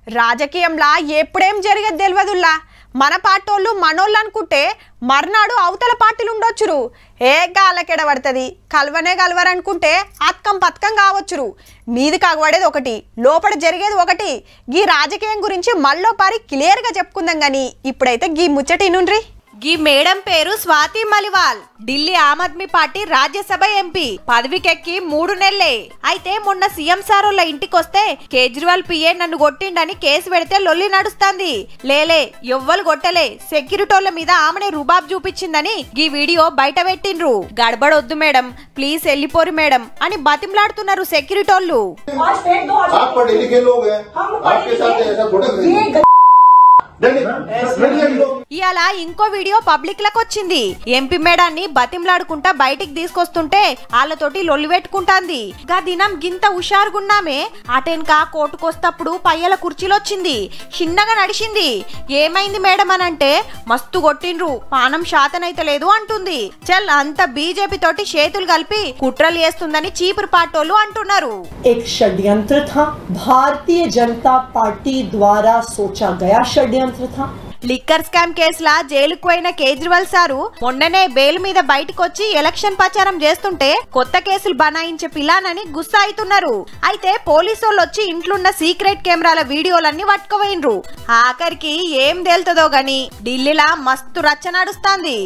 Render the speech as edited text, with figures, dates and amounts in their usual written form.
రాజకీయంలా ఎప్పుడేం జరిగేది తెలియదుల్లా మన పార్టోళ్ళు మనోళ్ళు అనుకుంటే మర్నాడు అవతల పార్టీలు ఉండొచ్చురు ఏ గాలకెడ పడుతుంది కలవనే కలవరనుకుంటే అత్కం పత్కం కావచ్చురు మీది కాగబడేది ఒకటి లోపల జరిగేది ఒకటి గీ రాజకీయం గురించి మళ్ళో పారి క్లియర్గా చెప్పుకుందాం కానీ ఇప్పుడైతే గీ ముచ్చటి నుండ్రి గీ మేడం పేరు స్వాతి మలివాల్ ఢిల్లీ ఆమ్ ఆద్మీ పార్టీ రాజ్యసభ ఎంపీ పదవికెక్కి 3 నెలలే అయితే మొన్న సీఎం సారోళ్ళ ఇంటికొస్తే కేజ్రీవాల్ పిఏ నన్ను కొట్టిండని కేసు పెడితే లొల్లి నడుస్తుంది లేలే ఎవ్వరు కొట్టలే సెక్యూరిటోళ్ల మీద ఆమెనే రుబాబ్ చూపించిందని ఈ వీడియో బయట పెట్టిండ్రు గడబడొద్దు మేడం ప్లీజ్ వెళ్ళిపోరు మేడం అని బతిమలాడుతున్నారు సెక్యూరిటోళ్లు ఇయాల ఇంకో వీడియో పబ్లిక్ లకు వచ్చింది ఎంపీ మేడాన్ని బతిమలాడుకుంటా బయటికి తీసుకొస్తుంటే వాళ్ళతోటి లొల్లి పెట్టుకుంటాంది గా దినం గింత హుషారుగున్నామే అటెన్కా కోర్టుకొస్తప్పుడు పయ్యల కుర్చీలొచ్చింది చిన్నగా నడిచింది ఏమైంది మేడం అనంటే మస్తు కొట్టిండ్రు పానం శాతనైతే లేదు అంటుంది చల్ అంత బీజేపీ తోటి చేతులు కలిపి కుట్రలు చేస్తుందని చీపురు పార్టోలు అంటున్నారు एक षड्यंत्र था भारतीय जनता पार्टी द्वारा सोचा गया षड्यंत्र था లిక్కర్ స్కామ్ కేసులా జైలుకు పోయిన కేజ్రీవాల్ సారు మొన్ననే బెయిల్ మీద బయటకొచ్చి ఎలక్షన్ ప్రచారం చేస్తుంటే కొత్త కేసులు బనాయించే పిలానని గుస్సా అవుతున్నారు అయితే పోలీసోళ్ళు వచ్చి ఇంట్లున్న సీక్రెట్ కెమెరాల వీడియోలన్నీ పట్టుకుపోయినరు ఆఖరికి ఏం తేలుతుందో గాని ఢిల్లీలా మస్తు రచ్చ నడుస్తాంది